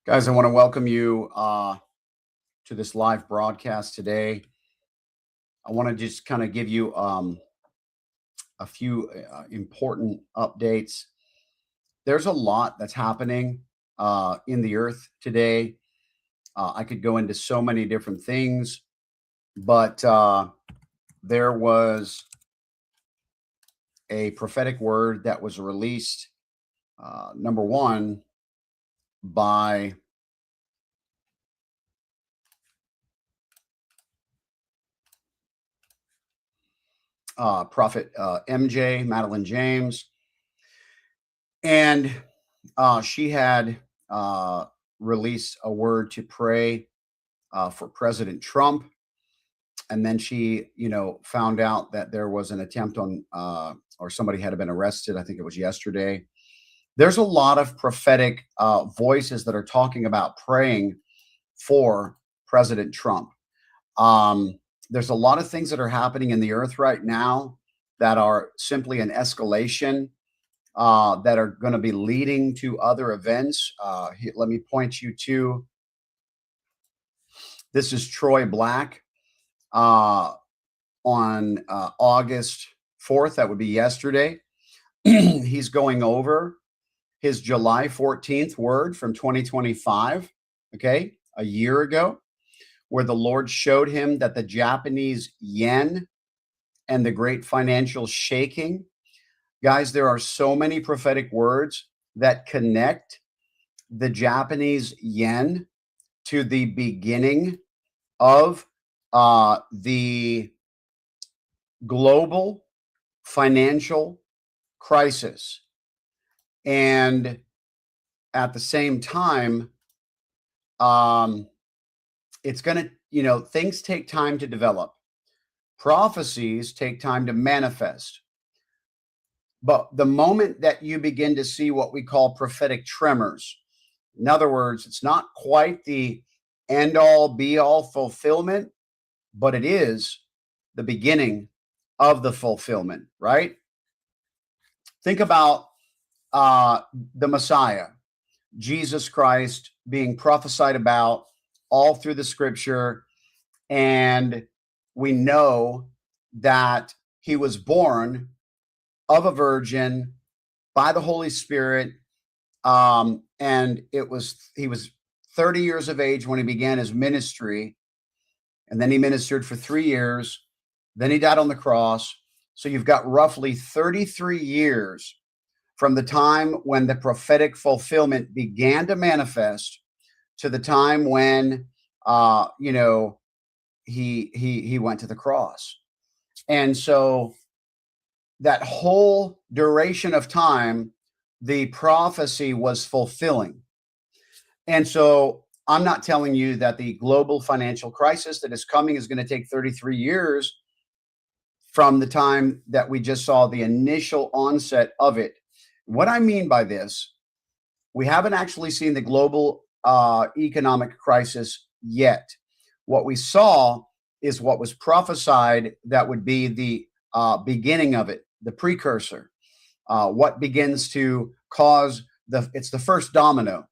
Guys, I want to welcome you to this live broadcast today. I want to just kind of give you a few important updates. There's a lot that's happening in the earth today. I could go into so many different things, but there was a prophetic word that was released, number one, by Prophet MJ, Madeline James. And she had released a word to pray for President Trump. And then she, found out that there was an attempt on, or somebody had been arrested. I think it was yesterday. There's a lot of prophetic voices that are talking about praying for President Trump. There's a lot of things that are happening in the earth right now that are simply an escalation that are going to be leading to other events. Let me point you to, this is Troy Black on August 4th. That would be yesterday. He's going over his July 14th word from 2025, okay, a year ago, where the Lord showed him that the Japanese yen and the great financial shaking. Guys, there are so many prophetic words that connect the Japanese yen to the beginning of the global financial crisis. And at the same time, it's going to, things take time to develop. Prophecies take time to manifest. But the moment that you begin to see what we call prophetic tremors, in other words, it's not quite the end all be all fulfillment, but it is the beginning of the fulfillment, right? Think about the Messiah, Jesus Christ, being prophesied about all through the scripture. And we know that he was born of a virgin by the Holy Spirit. And he was 30 years of age when he began his ministry. And then he ministered for 3 years. Then he died on the cross. So you've got roughly 33 years from the time when the prophetic fulfillment began to manifest to the time when, he went to the cross. And so that whole duration of time, the prophecy was fulfilling. And so I'm not telling you that the global financial crisis that is coming is going to take 33 years from the time that we just saw the initial onset of it. What I mean by this, we haven't actually seen the global economic crisis yet. What we saw is what was prophesied that would be the beginning of it, the precursor, what begins to cause it's the first domino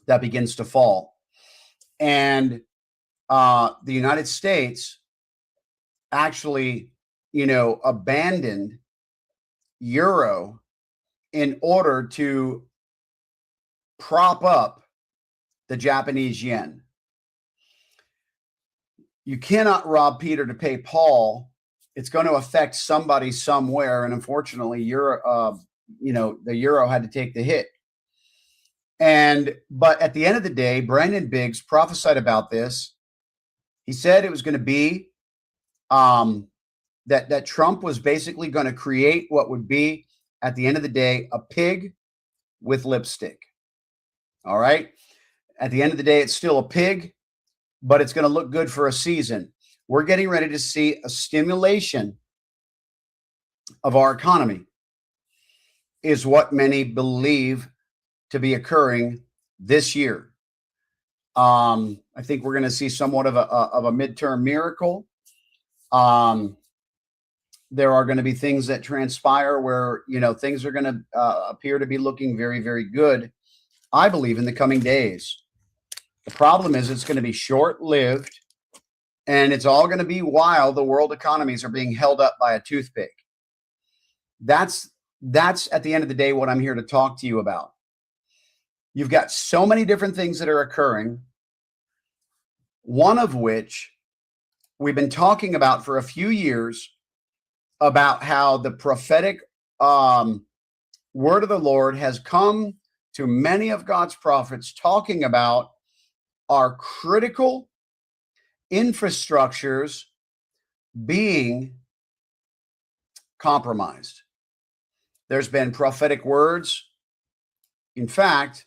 that begins to fall. And the United States actually, abandoned euro in order to prop up the Japanese yen. You cannot rob Peter to pay Paul. It's going to affect somebody somewhere. And unfortunately, the euro had to take the hit. But at the end of the day, Brandon Biggs prophesied about this. He said it was going to be that Trump was basically going to create what would be, at the end of the day, a pig with lipstick. All right. At the end of the day, it's still a pig, but it's going to look good for a season. We're getting ready to see a stimulation of our economy, is what many believe to be occurring this year. I think we're going to see somewhat of a midterm miracle. There are going to be things that transpire where, things are going to appear to be looking very, very good I believe, in the coming days. The problem is it's going to be short-lived, and it's all going to be while the world economies are being held up by a toothpick. That's at the end of the day what I'm here to talk to you about. You've got so many different things that are occurring, one of which we've been talking about for a few years, about how the prophetic word of the Lord has come to many of God's prophets, talking about our critical infrastructures being compromised. There's been prophetic words. In fact,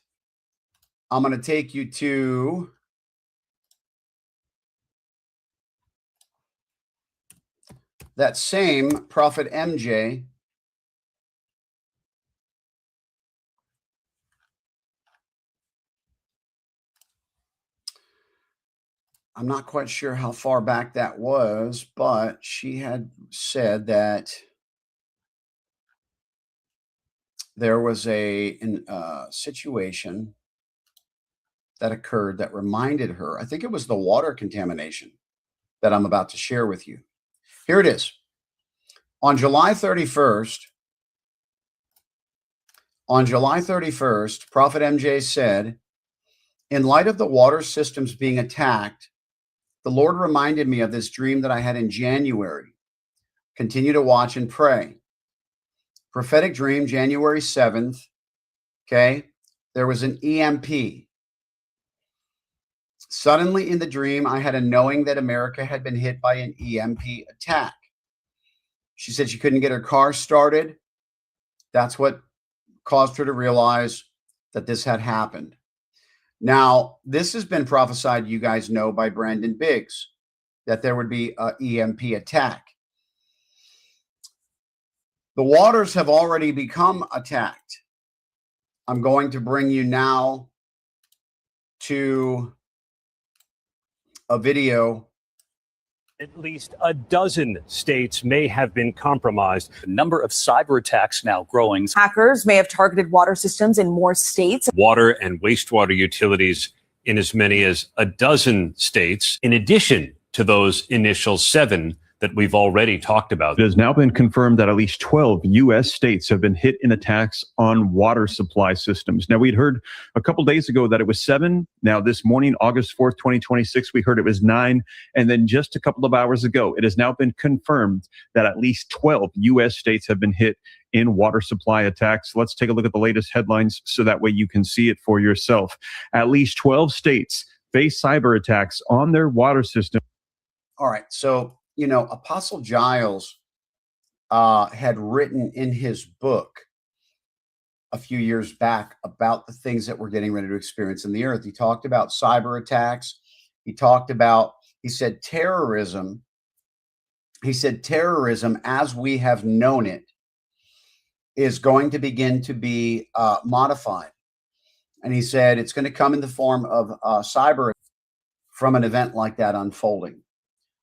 I'm going to take you to that same prophet MJ. I'm not quite sure how far back that was, but she had said that there was a situation that occurred that reminded her. I think it was the water contamination that I'm about to share with you. Here it is. On July 31st, Prophet MJ said, in light of the water systems being attacked, the Lord reminded me of this dream that I had in January. Continue to watch and pray. Prophetic dream, January 7th. Okay. There was an EMP. Suddenly in the dream, I had a knowing that America had been hit by an EMP attack. She said she couldn't get her car started. That's what caused her to realize that this had happened. Now, this has been prophesied, you guys know, by Brandon Biggs, that there would be an EMP attack. The waters have already become attacked. I'm going to bring you now to a video. At least a dozen states may have been compromised. The number of cyber attacks now growing. Hackers may have targeted water systems in more states. Water and wastewater utilities in as many as a dozen states, in addition to those initial 7 that we've already talked about. It has now been confirmed that at least 12 U.S. states have been hit in attacks on water supply systems. Now, we'd heard a couple days ago that it was 7. Now, this morning, August 4th, 2026, we heard it was 9. And then just a couple of hours ago, it has now been confirmed that at least 12 U.S. states have been hit in water supply attacks. Let's take a look at the latest headlines so that way you can see it for yourself. At least 12 states face cyber attacks on their water system. All right. So, you know, Apostle Giles had written in his book a few years back about the things that we're getting ready to experience in the earth. He talked about cyber attacks. He said terrorism. He said terrorism, as we have known it, is going to begin to be modified. And he said it's going to come in the form of cyber from an event like that unfolding,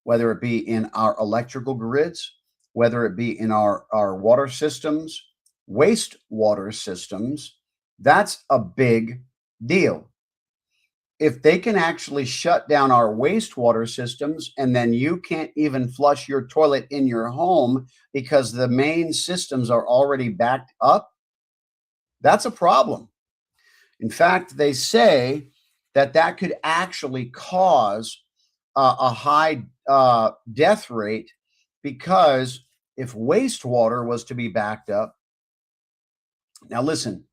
whether it be in our electrical grids, whether it be in our water systems, wastewater systems. That's a big deal. If they can actually shut down our wastewater systems, and then you can't even flush your toilet in your home because the main systems are already backed up, that's a problem. In fact, they say that could actually cause a high death rate, because if wastewater was to be backed up. Now, listen,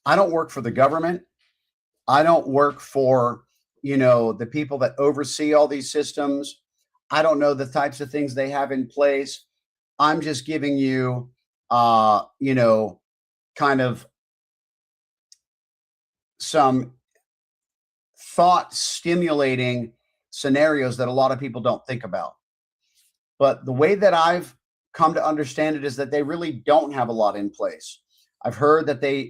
I don't work for the government. I don't work for, the people that oversee all these systems. I don't know the types of things they have in place. I'm just giving you, kind of some thought stimulating scenarios that a lot of people don't think about. But the way that I've come to understand it is that they really don't have a lot in place. I've heard that they,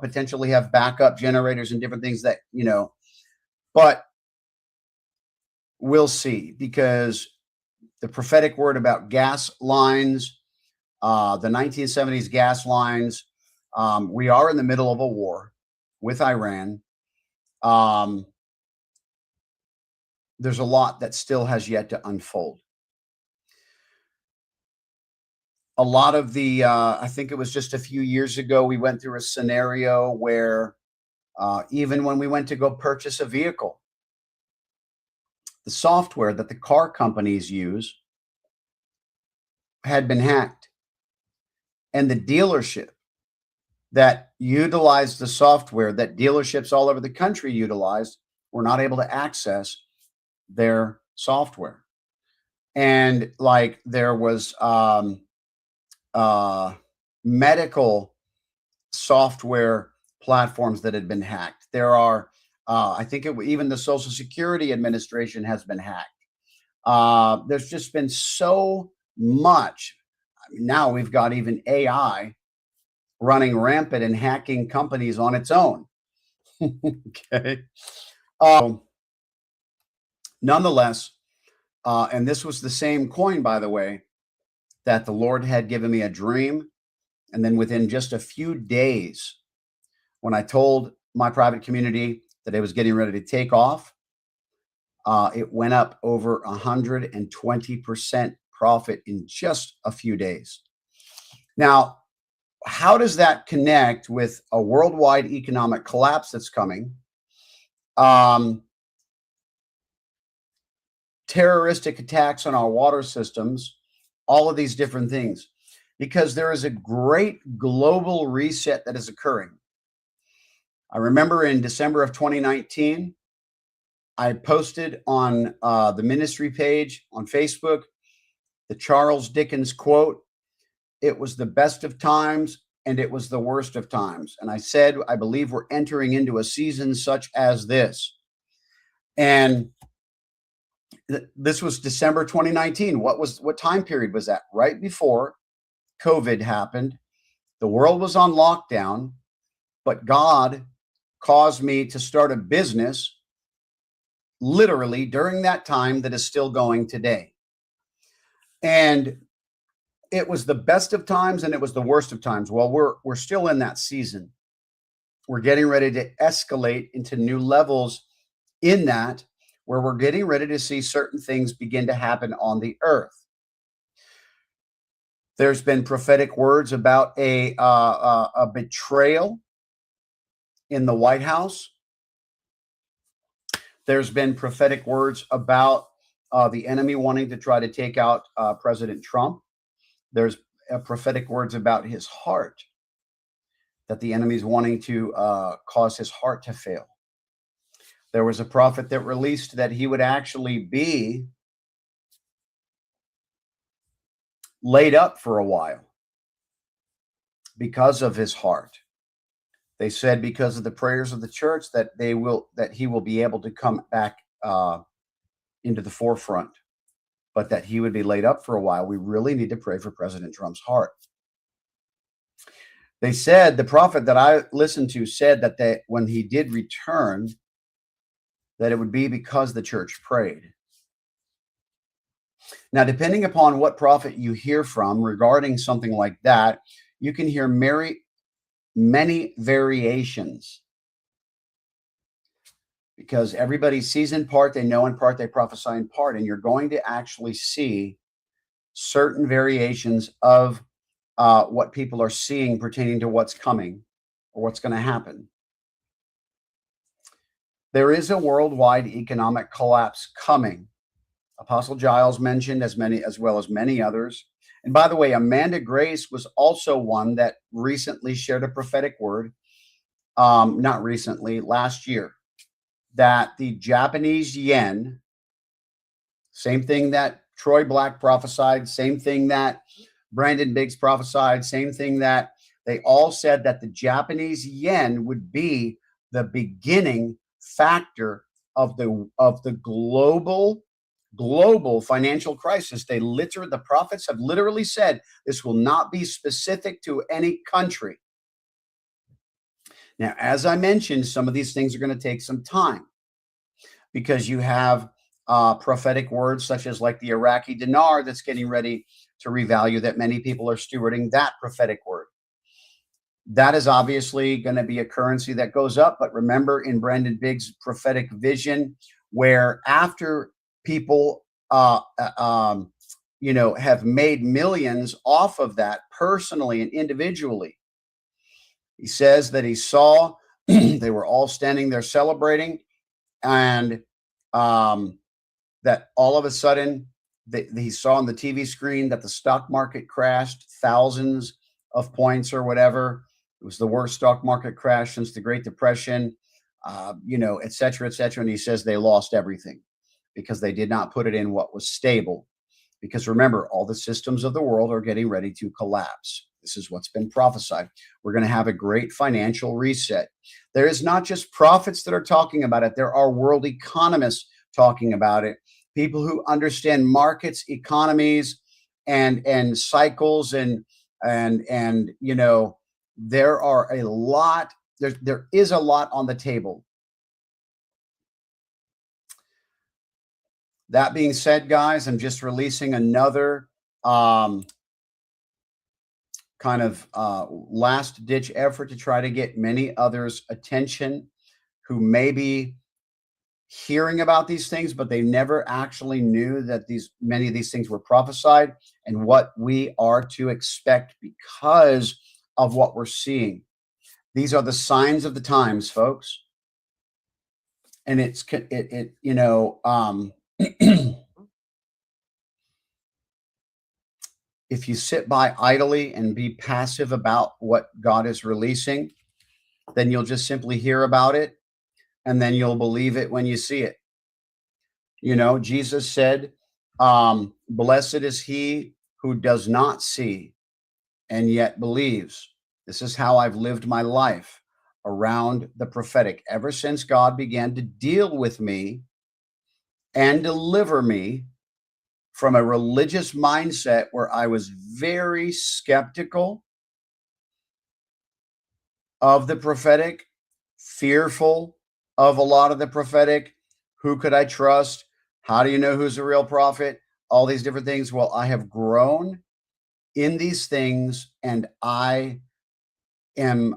potentially have backup generators and different things that, but we'll see, because the prophetic word about gas lines, the 1970s gas lines, we are in the middle of a war. with Iran. There's a lot that still has yet to unfold. A lot of the, I think it was just a few years ago, we went through a scenario where even when we went to go purchase a vehicle, the software that the car companies use had been hacked. And the dealership that utilized the software that dealerships all over the country utilized were not able to access their software. And like there was medical software platforms that had been hacked. There are, I think even the Social Security Administration has been hacked. There's just been so much. I mean, now we've got even AI running rampant and hacking companies on its own. Okay. Nonetheless, and this was the same coin, by the way, that the Lord had given me a dream. And then within just a few days, when I told my private community that it was getting ready to take off, it went up over 120% profit in just a few days. Now, how does that connect with a worldwide economic collapse that's coming? Terroristic attacks on our water systems, all of these different things, because there is a great global reset that is occurring. I remember in December of 2019, I posted on the ministry page on Facebook the Charles Dickens quote, "It was the best of times and it was the worst of times." And I said, I believe we're entering into a season such as this. And this was December 2019. What time period was that? Right before COVID happened. The world was on lockdown, but God caused me to start a business literally during that time that is still going today. And it was the best of times and it was the worst of times. Well, we're still in that season. We're getting ready to escalate into new levels in that, where we're getting ready to see certain things begin to happen on the earth. There's been prophetic words about a betrayal in the White House. There's been prophetic words about the enemy wanting to try to take out President Trump. There's prophetic words about his heart, that the enemy's wanting to cause his heart to fail. There was a prophet that released that he would actually be laid up for a while because of his heart. They said because of the prayers of the church that he will be able to come back into the forefront, but that he would be laid up for a while. We really need to pray for President Trump's heart. They said, the prophet that I listened to said that when he did return, that it would be because the church prayed. Now, depending upon what prophet you hear from regarding something like that, you can hear many variations, because everybody sees in part, they know in part, they prophesy in part, and you're going to actually see certain variations of what people are seeing pertaining to what's coming or what's going to happen. There is a worldwide economic collapse coming. Apostle Giles mentioned as well as many others. And by the way, Amanda Grace was also one that recently shared a prophetic word, not recently, last year, that the Japanese yen, same thing that Troy Black prophesied, same thing that Brandon Biggs prophesied, same thing that they all said, that the Japanese yen would be the beginning factor of the global financial crisis. The prophets have literally said this will not be specific to any country. Now, as I mentioned, some of these things are going to take some time, because you have prophetic words such as like the Iraqi dinar that's getting ready to revalue, that many people are stewarding that prophetic word. That is obviously going to be a currency that goes up. But remember, in Brandon Biggs' prophetic vision, where after people, have made millions off of that personally and individually, he says that he saw they were all standing there celebrating, and that all of a sudden he saw on the TV screen that the stock market crashed thousands of points or whatever. It was the worst stock market crash since the Great Depression, et cetera, et cetera. And he says they lost everything because they did not put it in what was stable. Because remember, all the systems of the world are getting ready to collapse. This is what's been prophesied. We're going to have a great financial reset. There is not just prophets that are talking about it. There are world economists talking about it. People who understand markets, economies, and cycles, and there are a lot. There is a lot on the table. That being said, guys, I'm just releasing another kind of last-ditch effort to try to get many others' attention who may be hearing about these things, but they never actually knew that many of these things were prophesied and what we are to expect because of what we're seeing. These are the signs of the times, folks. And if you sit by idly and be passive about what God is releasing, then you'll just simply hear about it, and then you'll believe it when you see it. Jesus said, blessed is he who does not see and yet believes. This is how I've lived my life around the prophetic ever since God began to deal with me and deliver me from a religious mindset where I was very skeptical of the prophetic, fearful of a lot of the prophetic. Who could I trust? How do you know who's a real prophet? All these different things. Well, I have grown in these things, and I am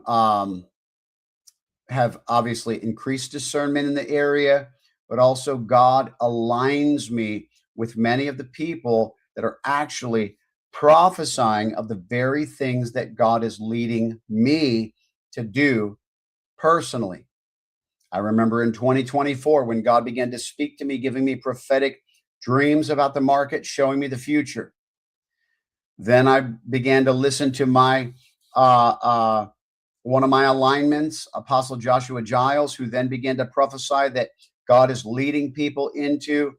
have obviously increased discernment in the area, but also God aligns me with many of the people that are actually prophesying of the very things that God is leading me to do personally. I remember in 2024 when God began to speak to me, giving me prophetic dreams about the market, showing me the future. Then I began to listen to my one of my alignments, Apostle Joshua Giles, who then began to prophesy that God is leading people into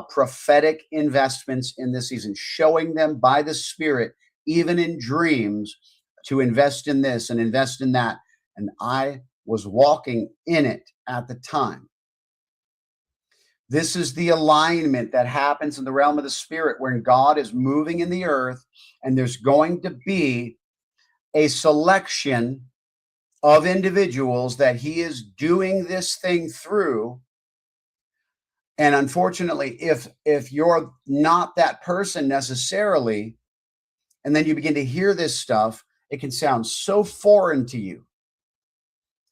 prophetic investments in this season, showing them by the Spirit, even in dreams, to invest in this and invest in that. And I was walking in it at the time. This is the alignment that happens in the realm of the Spirit when God is moving in the earth, and there's going to be a selection of individuals that he is doing this thing through. And unfortunately, if you're not that person necessarily, and then you begin to hear this stuff, it can sound so foreign to you.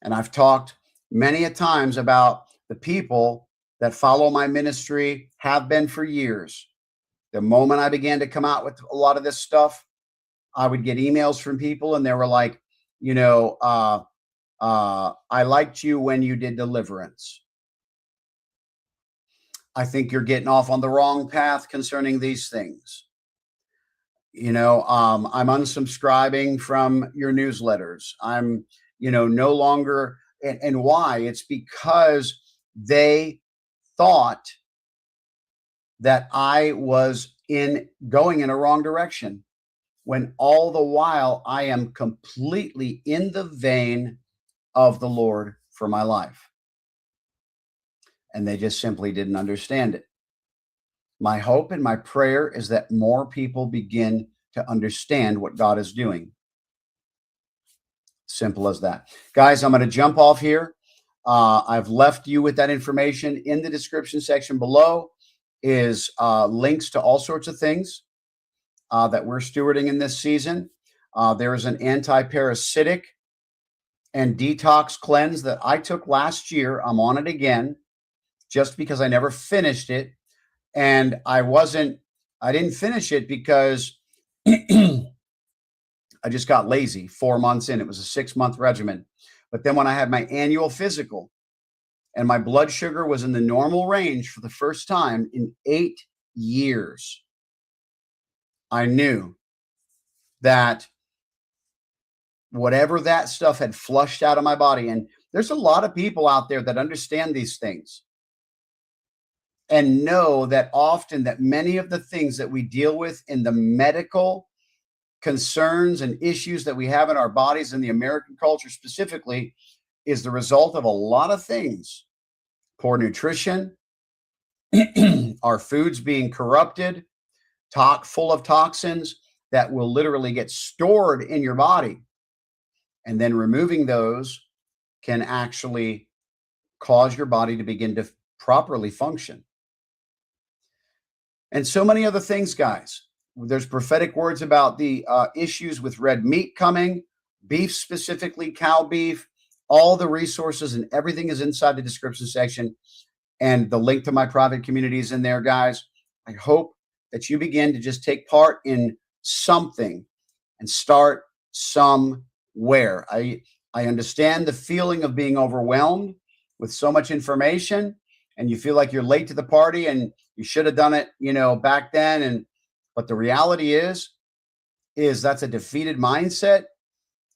And I've talked many a times about the people that follow my ministry, have been for years. The moment I began to come out with a lot of this stuff, I would get emails from people, and they were like, I liked you when you did deliverance. I think you're getting off on the wrong path concerning these things. I'm unsubscribing from your newsletters. I'm, no longer, and why? It's because they thought that I was going in a wrong direction, when all the while I am completely in the vein of the Lord for my life. And they just simply didn't understand it. My hope and my prayer is that more people begin to understand what God is doing. Simple as that. Guys, I'm going to jump off here. I've left you with that information in the description section below. Is links to all sorts of things that we're stewarding in this season. There is an anti-parasitic and detox cleanse that I took last year. I'm on it again just because I never finished it. And I didn't finish it because I just got lazy 4 months in. It was a 6-month regimen. But then when I had my annual physical and my blood sugar was in the normal range for the first time in 8 years, I knew that whatever that stuff had flushed out of my body. And there's a lot of people out there that understand these things and know that often that many of the things that we deal with in the medical concerns and issues that we have in our bodies in the American culture specifically is the result of a lot of things. Poor nutrition, our foods being corrupted, full of toxins that will literally get stored in your body. And then removing those can actually cause your body to begin to properly function. And so many other things, guys. There's prophetic words about the issues with red meat coming, beef specifically, cow beef. All the resources and everything is inside the description section. And the link to my private community is in there, guys. I hope that you begin to just take part in something and start somewhere. I understand the feeling of being overwhelmed with so much information, and you feel like you're late to the party and you should have done it, back then. But the reality is that's a defeated mindset.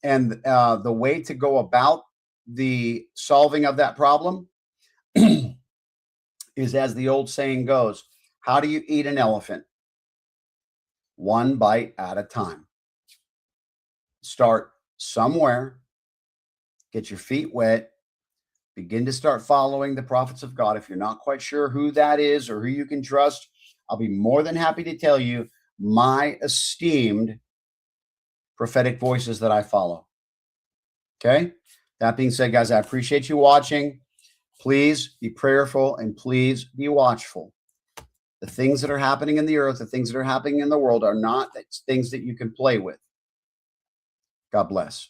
And the way to go about the solving of that problem is, as the old saying goes, how do you eat an elephant? One bite at a time. Start somewhere, get your feet wet, begin to start following the prophets of God. If you're not quite sure who that is or who you can trust, I'll be more than happy to tell you my esteemed prophetic voices that I follow. Okay? That being said, guys, I appreciate you watching. Please be prayerful and please be watchful. The things that are happening in the earth, the things that are happening in the world are not things that you can play with. God bless.